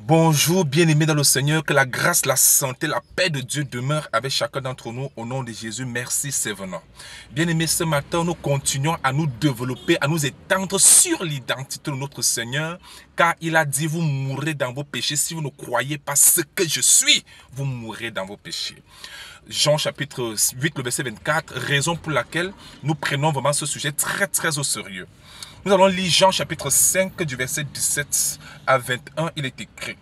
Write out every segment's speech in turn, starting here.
Bonjour, bien-aimés dans le Seigneur, que la grâce, la santé, la paix de Dieu demeure avec chacun d'entre nous au nom de Jésus. Merci, c'est venant. Bien-aimés, ce matin, nous continuons à nous développer, à nous étendre sur l'identité de notre Seigneur, car il a dit, vous mourrez dans vos péchés. Si vous ne croyez pas ce que je suis, vous mourrez dans vos péchés. Jean chapitre 8, le verset 24, raison pour laquelle nous prenons vraiment ce sujet très au sérieux. Nous allons lire Jean chapitre 5 du verset 17 à 21, il est écrit.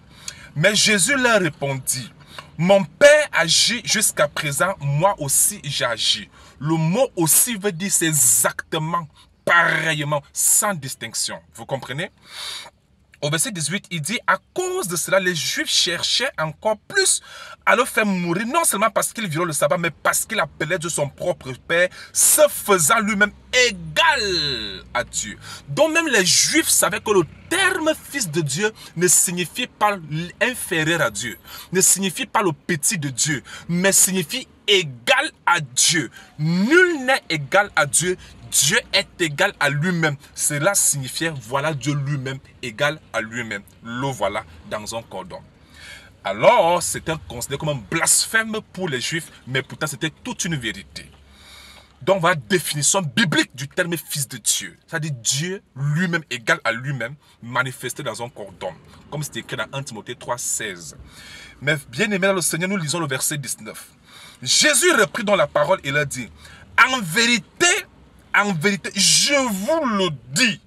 Mais Jésus leur répondit, mon Père agit jusqu'à présent, moi aussi j'agis. Le mot aussi veut dire c'est exactement, pareillement, sans distinction. Vous comprenez? Au verset 18, il dit, à cause de cela, les Juifs cherchaient encore plus à le faire mourir, non seulement parce qu'il violait le sabbat, mais parce qu'il appelait Dieu son propre Père, se faisant lui-même égal à Dieu. Donc même les Juifs savaient que le terme fils de Dieu ne signifie pas inférieur à Dieu, ne signifie pas le petit de Dieu, mais signifie égal à Dieu. Nul n'est égal à Dieu. Dieu est égal à lui-même. Cela signifiait, voilà Dieu lui-même égal à lui-même. Le voilà dans un cordon. Alors, c'était considéré comme un blasphème pour les Juifs, mais pourtant c'était toute une vérité. Donc, voilà la définition biblique du terme fils de Dieu. C'est-à-dire Dieu lui-même égal à lui-même, manifesté dans un cordon. Comme c'est écrit dans 1 Timothée 3, 16. Mais bien aimé dans le Seigneur, nous lisons le verset 19. Jésus reprit dans la parole et leur dit, en vérité, je vous le dis,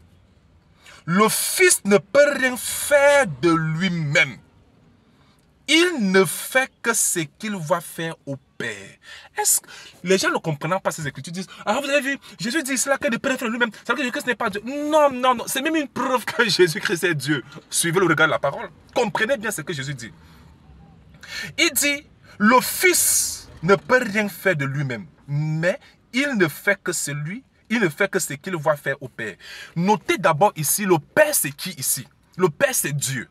le Fils ne peut rien faire de lui-même. Il ne fait que ce qu'il va faire au Père. Est-ce que les gens ne comprenant pas ces écritures disent, ah vous avez vu, Jésus dit cela que ne peut rien faire lui-même. Ça veut dire que ce n'est pas Dieu. Non, c'est même une preuve que Jésus-Christ est Dieu. Suivez le regard de la parole. Comprenez bien ce que Jésus dit. Il dit, le Fils ne peut rien faire de lui-même, mais il ne fait que ce qu'il va faire au Père. Notez d'abord ici, le Père c'est qui ici? Le Père c'est Dieu.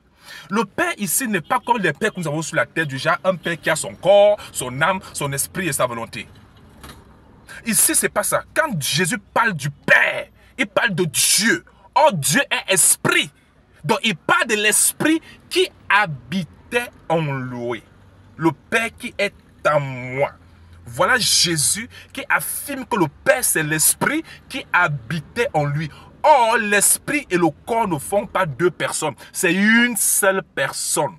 Le Père ici n'est pas comme les pères que nous avons sur la terre, du genre un Père qui a son corps, son âme, son esprit et sa volonté. Ici, c'est pas ça. Quand Jésus parle du Père, il parle de Dieu. Or, Dieu est esprit. Donc, il parle de l'esprit qui habitait en lui. Le Père qui est en moi. Voilà Jésus qui affirme que le Père, c'est l'esprit qui habitait en lui. Or, l'esprit et le corps ne font pas deux personnes. C'est une seule personne.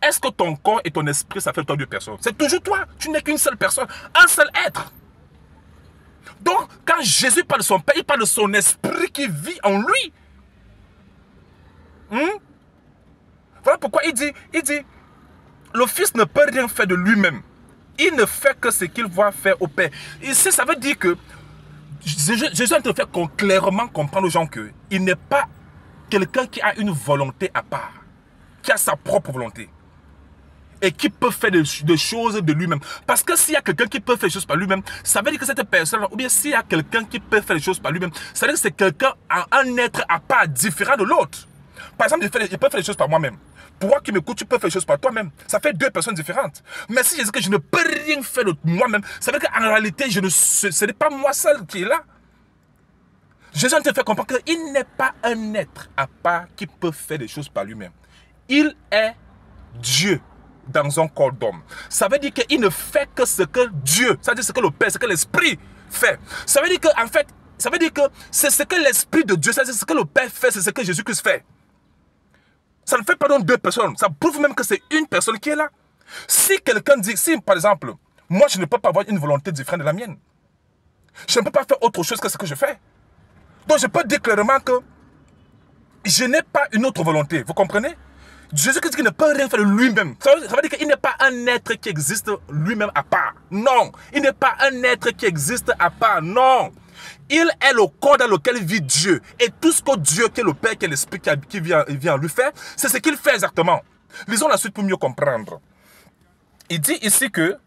Est-ce que ton corps et ton esprit, ça fait toi deux personnes? C'est toujours toi. Tu n'es qu'une seule personne. Un seul être. Donc, quand Jésus parle de son Père, il parle de son esprit qui vit en lui. Voilà pourquoi il dit, le Fils ne peut rien faire de lui-même. Il ne fait que ce qu'il va faire au Père. Ici, ça veut dire que Jésus est en train de faire clairement comprendre aux gens qu'il n'est pas quelqu'un qui a une volonté à part, qui a sa propre volonté et qui peut faire des choses de lui-même. Parce que s'il y a quelqu'un qui peut faire des choses par lui-même, ça veut dire que cette personne, ou bien s'il y a quelqu'un qui peut faire des choses par lui-même, ça veut dire que c'est quelqu'un, un être à part, différent de l'autre. Par exemple, je peux faire des choses par moi-même. Pour moi qui m'écoute, tu peux faire des choses par toi-même. Ça fait deux personnes différentes. Mais si je dis que je ne peux rien faire de moi-même, ça veut dire qu'en réalité, ce n'est pas moi seul qui est là. Jésus te fait comprendre qu'il n'est pas un être à part qui peut faire des choses par lui-même. Il est Dieu dans un corps d'homme. Ça veut dire qu'il ne fait que ce que Dieu, c'est-à-dire ce que le Père, ce que l'Esprit fait. Ça veut dire que, en fait, ça veut dire que c'est ce que l'Esprit de Dieu, c'est-à-dire ce que le Père fait, c'est ce que Jésus-Christ fait. Ça ne fait pas donc deux personnes. Ça prouve même que c'est une personne qui est là. Si quelqu'un dit, si par exemple, moi je ne peux pas avoir une volonté différente de la mienne. Je ne peux pas faire autre chose que ce que je fais. Donc je peux dire clairement que je n'ai pas une autre volonté. Vous comprenez? Jésus-Christ dit qu'il ne peut rien faire de lui-même. Ça veut dire qu'il n'est pas un être qui existe lui-même à part. Non. Il n'est pas un être qui existe à part. Non. Il est le corps dans lequel vit Dieu. Et tout ce que Dieu, qui est le Père, qui est l'Esprit, qui vient lui faire, c'est ce qu'il fait exactement. Lisons la suite pour mieux comprendre. Il dit ici que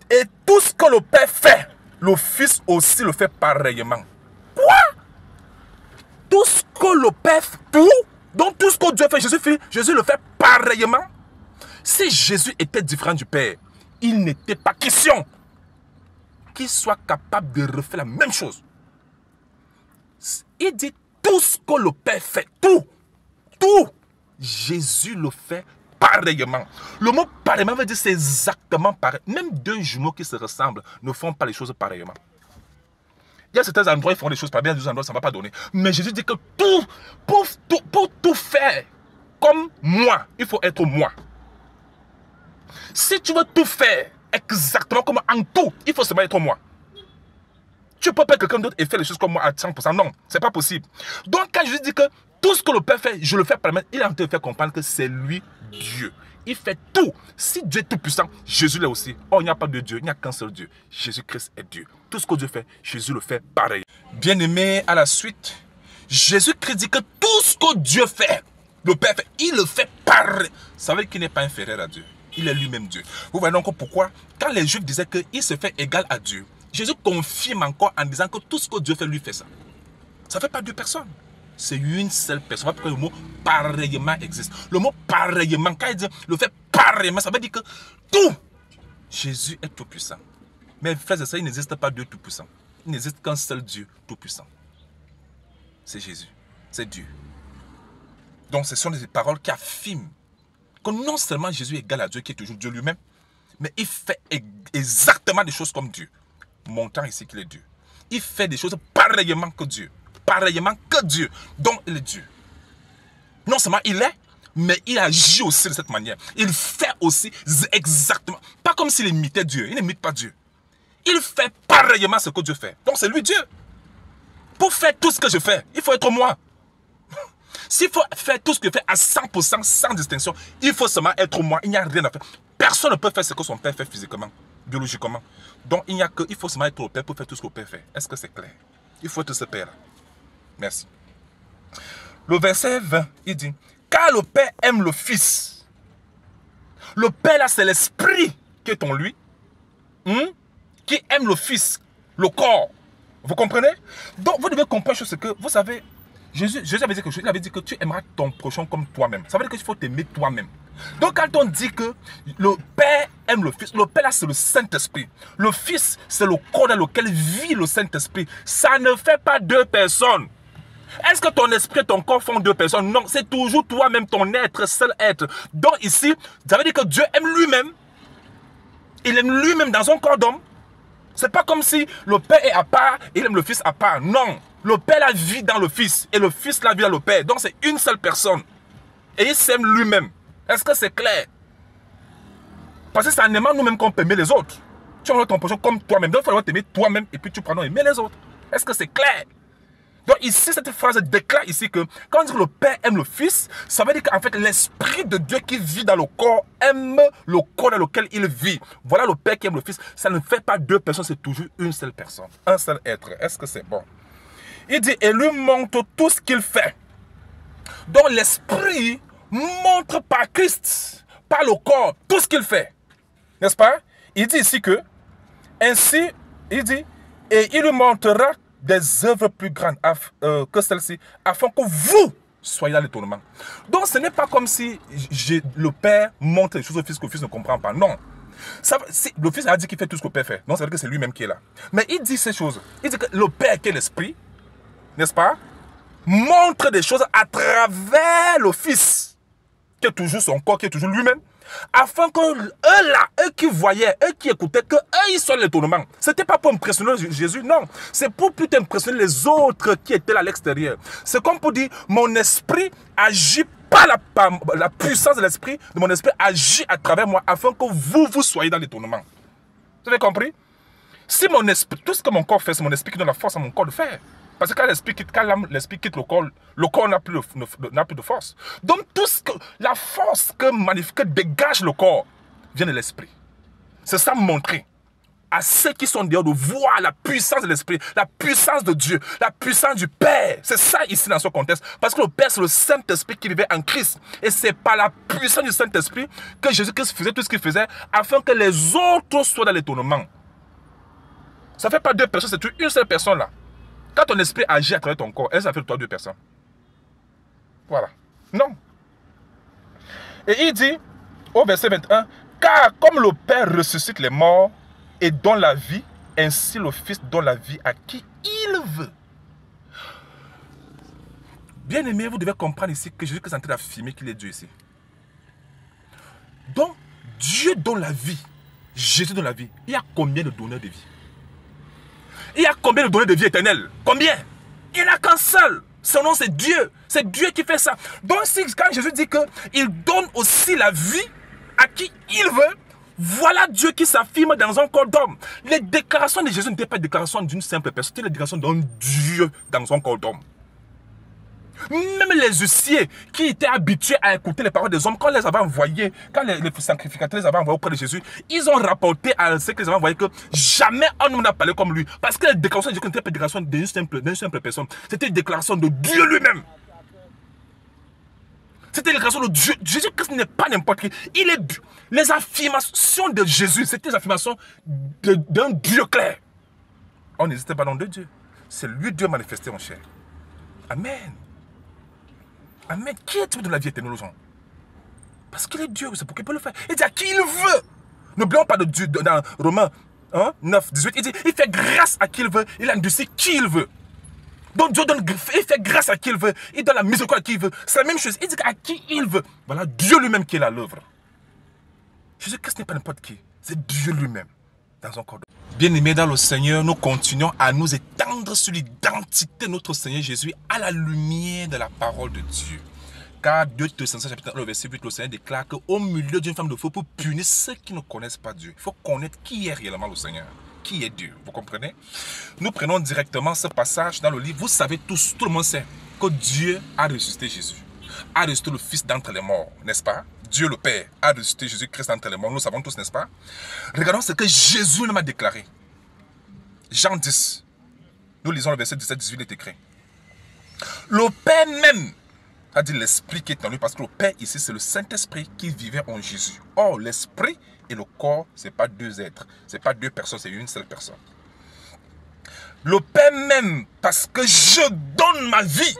et tout ce que le Père fait, le Fils aussi le fait pareillement. Quoi? Tout ce que le Père fait, donc tout ce que Dieu fait, Jésus le fait pareillement. Si Jésus était différent du Père, il n'était pas question qu'il soit capable de refaire la même chose. Il dit tout ce que le Père fait, tout. Jésus le fait pareillement. Le mot pareillement veut dire c'est exactement pareil. Même deux jumeaux qui se ressemblent ne font pas les choses pareillement. Il y a certains endroits, ils font les choses pareillement, il y a d'autres endroits, ça ne va pas donner. Mais Jésus dit que pour tout faire comme moi, il faut être moi. Si tu veux tout faire exactement comme en tout, il faut seulement être moi. Tu ne peux pas quelqu'un d'autre et faire les choses comme moi à 100%. Non, ce n'est pas possible. Donc quand Jésus dit que tout ce que le Père fait, je le fais par lui, il est en train de faire comprendre que c'est lui Dieu. Il fait tout. Si Dieu est tout puissant, Jésus l'est aussi. Or, il n'y a pas de Dieu, il n'y a qu'un seul Dieu. Jésus-Christ est Dieu. Tout ce que Dieu fait, Jésus le fait pareil. Bien-aimé, à la suite, Jésus-Christ dit que tout ce que Dieu fait, le Père fait, il le fait pareil. Ça veut dire qu'il n'est pas inférieur à Dieu. Il est lui-même Dieu. Vous voyez donc pourquoi, quand les Juifs disaient qu'il se fait égal à Dieu, Jésus confirme encore en disant que tout ce que Dieu fait, lui fait ça. Ça ne fait pas deux personnes. C'est une seule personne. Pourquoi le mot pareillement existe. Le mot pareillement, quand il dit le fait pareillement, ça veut dire que tout, Jésus est tout puissant. Mais frères et sœurs, il n'existe pas Dieu tout puissant. Il n'existe qu'un seul Dieu tout puissant. C'est Jésus. C'est Dieu. Donc ce sont des paroles qui affirment que non seulement Jésus est égal à Dieu, qui est toujours Dieu lui-même, mais il fait exactement des choses comme Dieu. Montrant ici qu'il est Dieu. Il fait des choses pareillement que Dieu. Pareillement que Dieu. Donc il est Dieu. Non seulement il est, mais il agit aussi de cette manière. Il fait aussi exactement. Pas comme s'il imitait Dieu. Il n'imite pas Dieu. Il fait pareillement ce que Dieu fait. Donc c'est lui Dieu. Pour faire tout ce que je fais, il faut être moi. S'il faut faire tout ce que je fais à 100% sans distinction, il faut seulement être moi. Il n'y a rien à faire. Personne ne peut faire ce que son père fait physiquement, biologiquement. Donc il faut seulement être au père pour faire tout ce que le père fait. Est-ce que c'est clair? Il faut être ce père-là. Merci. Le verset 20, il dit, car le Père aime le Fils. Le Père là, c'est l'Esprit qui est en lui, qui aime le Fils, le corps. Vous comprenez? Donc vous devez comprendre ce que, vous savez, Jésus avait dit que tu aimeras ton prochain comme toi-même. Ça veut dire qu'il faut t'aimer toi-même. Donc quand on dit que le Père aime le Fils, le Père là c'est le Saint-Esprit. Le Fils c'est le corps dans lequel vit le Saint-Esprit. Ça ne fait pas deux personnes. Est-ce que ton esprit et ton corps font deux personnes? Non, c'est toujours toi-même, ton être, seul être. Donc ici, ça veut dire que Dieu aime lui-même. Il aime lui-même dans son corps d'homme. C'est pas comme si le Père est à part et il aime le Fils à part. Non, le Père la vit dans le Fils et le Fils la vit dans le Père. Donc c'est une seule personne. Et il s'aime lui-même. Est-ce que c'est clair? Parce que c'est en aimant nous-mêmes qu'on peut aimer les autres. Tu aimes ton prochain comme toi-même. Donc il faut t'aimer toi-même et puis tu prends aimer les autres. Est-ce que c'est clair? Donc ici, cette phrase déclare ici que quand on dit que le Père aime le Fils, ça veut dire qu'en fait l'Esprit de Dieu qui vit dans le corps aime le corps dans lequel il vit. Voilà le Père qui aime le Fils. Ça ne fait pas deux personnes, c'est toujours une seule personne. Un seul être. Est-ce que c'est bon? Il dit, et lui montre tout ce qu'il fait. Donc l'Esprit montre par Christ, par le corps, tout ce qu'il fait. N'est-ce pas? Il dit ici que, ainsi, il dit, et il lui montrera des œuvres plus grandes que celle-ci, afin que vous soyez dans l'étonnement. Donc ce n'est pas comme si le Père montre les choses au Fils que le Fils ne comprend pas. Non. Le Fils a dit qu'il fait tout ce que le Père fait. Donc ça veut dire que c'est lui-même qui est là. Mais il dit ces choses. Il dit que le Père qui est l'Esprit, n'est-ce pas, montre des choses à travers le Fils, qui est toujours son corps, qui est toujours lui-même, afin que eux là, eux qui voyaient, eux qui écoutaient, que eux ils soient l'étonnement. Ce n'était pas pour impressionner Jésus, non. C'est pour plus impressionner les autres qui étaient là à l'extérieur. C'est comme pour dire, mon esprit agit par la puissance de l'esprit, de mon esprit agit à travers moi, afin que vous soyez dans l'étonnement. Vous avez compris? Si mon esprit, tout ce que mon corps fait, c'est mon esprit qui donne la force à mon corps de faire. Parce que quand l'esprit quitte le corps n'a plus de force. Donc la force que dégage le corps vient de l'esprit. C'est ça montrer à ceux qui sont dehors de voir la puissance de l'esprit, la puissance de Dieu, la puissance du Père. C'est ça ici dans ce contexte. Parce que le Père c'est le Saint-Esprit qui vivait en Christ. Et c'est par la puissance du Saint-Esprit que Jésus-Christ faisait tout ce qu'il faisait afin que les autres soient dans l'étonnement. Ça ne fait pas deux personnes, c'est une seule personne là. Quand ton esprit agit à travers ton corps, ça fait de toi deux personnes. Voilà. Non. Et il dit, au verset 21, car comme le Père ressuscite les morts et donne la vie, ainsi le Fils donne la vie à qui il veut. Bien aimé, vous devez comprendre ici que Jésus est en train d'affirmer qu'il est Dieu ici. Donc, Dieu donne la vie. Jésus donne la vie. Il y a combien de donneurs de vie? Il y a combien de donneurs de vie éternelle? Combien? Il n'y en a qu'un seul. Son nom, c'est Dieu. C'est Dieu qui fait ça. Donc, quand Jésus dit qu'il donne aussi la vie à qui il veut, voilà Dieu qui s'affirme dans un corps d'homme. Les déclarations de Jésus n'étaient pas des déclarations d'une simple personne, c'était les déclarations d'un Dieu dans un corps d'homme. Même les huissiers qui étaient habitués à écouter les paroles des hommes, quand les avaient envoyés, quand les sacrificateurs les avaient envoyés auprès de Jésus, ils ont rapporté à ceux qui les avaient envoyés que jamais un homme n'a parlé comme lui. Parce que les déclarations de Jésus n'étaient pas des déclarations d'une simple personne. C'était une déclaration de Dieu lui-même. C'était une déclaration de Dieu. Jésus-Christ n'est pas n'importe qui. Il est Dieu. Les affirmations de Jésus, c'était des affirmations d'un Dieu clair. On n'hésitait pas dans deux dieux. C'est lui Dieu manifesté en chair. Amen. Amen. Qui est-il de la vie éternelle aux gens? Parce qu'il est Dieu, c'est pour qu'il peut le faire. Il dit à qui il veut. N'oublions pas de Dieu dans Romains 9, 18. Il dit, il fait grâce à qui il veut. Il endurcit qui il veut. Donc Dieu donne, il fait grâce à qui il veut. Il donne la miséricorde à qui il veut. C'est la même chose. Il dit à qui il veut. Voilà Dieu lui-même qui est à l'œuvre. Jésus-Christ n'est pas n'importe qui. C'est Dieu lui-même dans un corps. Bien-aimés dans le Seigneur, nous continuons à nous étendre sur l'identité de notre Seigneur Jésus à la lumière de la parole de Dieu. Car 2 Thessaloniciens chapitre 1, verset 8, le Seigneur déclare qu'au milieu d'une femme de feu pour punir ceux qui ne connaissent pas Dieu. Il faut connaître qui est réellement le Seigneur. Qui est Dieu, vous comprenez? Nous prenons directement ce passage dans le livre. Vous savez tous, tout le monde sait que Dieu a ressuscité Jésus. A ressuscité le Fils d'entre les morts, n'est-ce pas? Dieu le Père a ressuscité Jésus-Christ d'entre les morts. Nous le savons tous, n'est-ce pas? Regardons ce que Jésus nous a déclaré. Jean 10. Nous lisons le verset 17-18, il est écrit. Le Père même a dit l'Esprit qui est en lui, parce que le Père ici, c'est le Saint-Esprit qui vivait en Jésus. Or, l'Esprit et le corps, ce n'est pas deux êtres, ce n'est pas deux personnes, c'est une seule personne. Le Père même, parce que je donne ma vie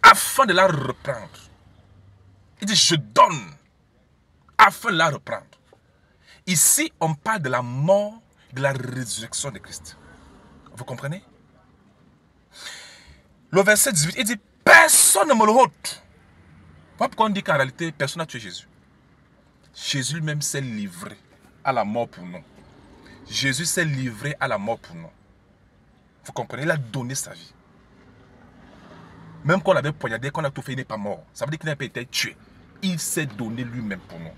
afin de la reprendre. Il dit, je donne afin de la reprendre. Ici, on parle de la mort, de la résurrection de Christ. Vous comprenez? Le verset 18, il dit, personne ne me le ôte. Voilà pourquoi on dit qu'en réalité, personne n'a tué Jésus. Jésus lui-même s'est livré à la mort pour nous. Jésus s'est livré à la mort pour nous. Vous comprenez? Il a donné sa vie. Même quand on l'avait poignardé, quand on a tout fait, il n'est pas mort. Ça veut dire qu'il n'a pas été tué. Il s'est donné lui-même pour nous.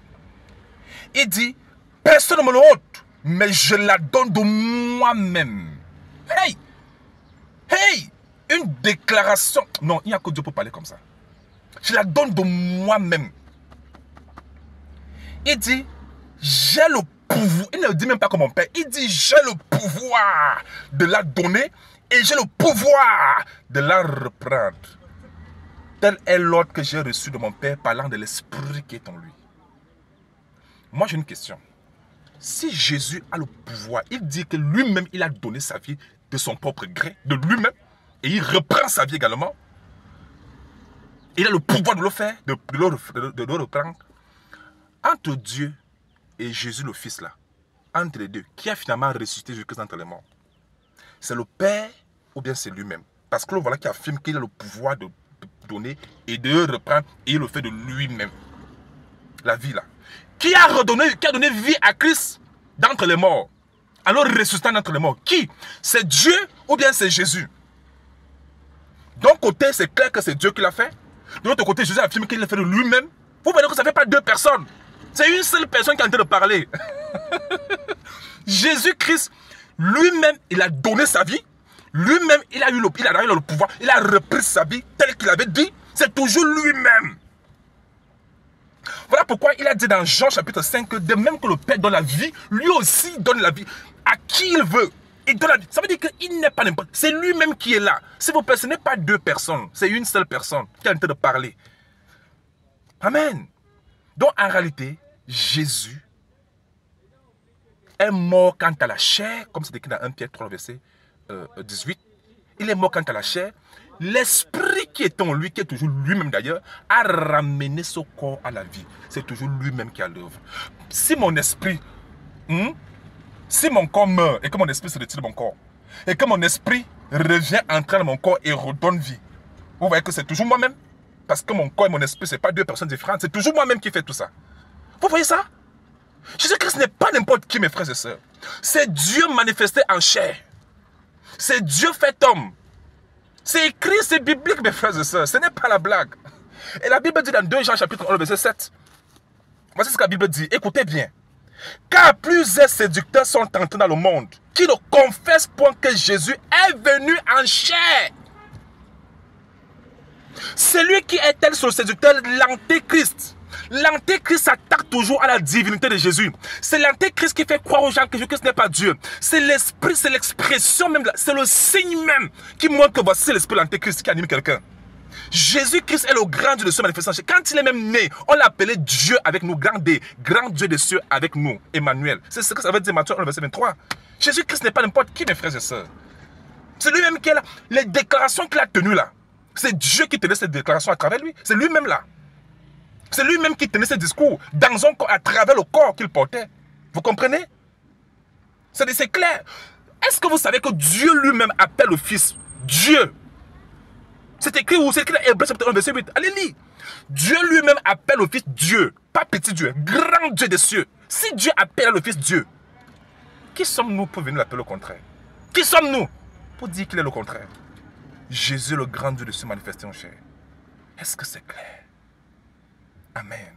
Il dit, personne ne me le ôte, mais je la donne de moi-même. Hey! Hey! Une déclaration. Non, il n'y a que Dieu pour parler comme ça. Je la donne de moi-même. Il dit, j'ai le pouvoir. Il ne le dit même pas comme mon père. Il dit, j'ai le pouvoir de la donner et j'ai le pouvoir de la reprendre. Tel est l'ordre que j'ai reçu de mon père parlant de l'esprit qui est en lui. Moi, j'ai une question. Si Jésus a le pouvoir, il dit que lui-même, il a donné sa vie de son propre gré, de lui-même, et il reprend sa vie également. Il a le pouvoir de le faire, de le reprendre. Entre Dieu et Jésus le Fils là, entre les deux, qui a finalement ressuscité Jésus-Christ entre les morts? C'est le Père ou bien c'est lui-même? Parce que voilà qui affirme qu'il a le pouvoir de donner et de reprendre, et il le fait de lui-même. La vie là. Qui a donné vie à Christ d'entre les morts? Alors ressuscitant d'entre les morts. Qui? C'est Dieu ou bien c'est Jésus? D'un côté, c'est clair que c'est Dieu qui l'a fait. De l'autre côté, Jésus affirme qu'il l'a fait de lui-même. Vous voyez que ça ne fait pas deux personnes. C'est une seule personne qui est en train de parler. Jésus-Christ, lui-même, il a donné sa vie. Lui-même, il a eu le pouvoir. Il a repris sa vie tel qu'il avait dit. C'est toujours lui-même. Voilà pourquoi il a dit dans Jean chapitre 5 que de même que le Père donne la vie, lui aussi donne la vie à qui il veut. Il donne la vie. Ça veut dire qu'il n'est pas n'importe. C'est lui-même qui est là. Si vous pensez, ce n'est pas deux personnes. C'est une seule personne qui est en train de parler. Amen. Donc en réalité, Jésus est mort quant à la chair, comme c'est écrit dans 1 Pierre 3, verset 18. Il est mort quant à la chair. L'esprit qui est en lui, qui est toujours lui-même d'ailleurs, a ramené ce corps à la vie. C'est toujours lui-même qui a l'œuvre. Si mon esprit, si mon corps meurt et que mon esprit se retire de mon corps, et que mon esprit revient entrer dans mon corps et redonne vie, Vous voyez que c'est toujours moi-même. Parce que mon corps et mon esprit, ce n'est pas deux personnes différentes. C'est toujours moi-même qui fais tout ça. Vous voyez ça? Jésus-Christ n'est pas n'importe qui, mes frères et sœurs. C'est Dieu manifesté en chair. C'est Dieu fait homme. C'est écrit, c'est biblique, mes frères et sœurs. Ce n'est pas la blague. Et la Bible dit dans 2 Jean chapitre 1, verset 7. Voici ce que la Bible dit. Écoutez bien. Car plusieurs séducteurs sont entrés dans le monde qui ne confessent point que Jésus est venu en chair. Celui qui est tel sur le séducteur, l'antéchrist. L'antéchrist s'attaque toujours à la divinité de Jésus. C'est l'antéchrist qui fait croire aux gens que Jésus-Christ n'est pas Dieu. C'est l'esprit, c'est l'expression même, c'est le signe même qui montre que voici l'esprit de l'antéchrist qui anime quelqu'un. Jésus-Christ est le grand Dieu de cieux manifestant. Quand il est même né, on l'appelait Dieu avec nous, grand D, grand Dieu des cieux avec nous, Emmanuel. C'est ce que ça veut dire Matthieu 1, verset 23. Jésus-Christ n'est pas n'importe qui, mes frères et sœurs. C'est lui-même qui est là. Les déclarations qu'il a tenues là, c'est Dieu qui tenait cette déclaration à travers lui. C'est lui-même là. C'est lui-même qui tenait ce discours dans un corps, à travers le corps qu'il portait. Vous comprenez? C'est clair. Est-ce que vous savez que Dieu lui-même appelle le Fils Dieu? C'est écrit où? C'est écrit dans Hébreux chapitre 1, verset 8. Allez lire. Dieu lui-même appelle le Fils Dieu. Pas petit Dieu, grand Dieu des cieux. Si Dieu appelle le Fils Dieu, qui sommes-nous pour venir l'appeler le contraire? Qui sommes-nous pour dire qu'il est le contraire? Jésus, le grand Dieu de cieux manifesté en chair. Est-ce que c'est clair? Amen.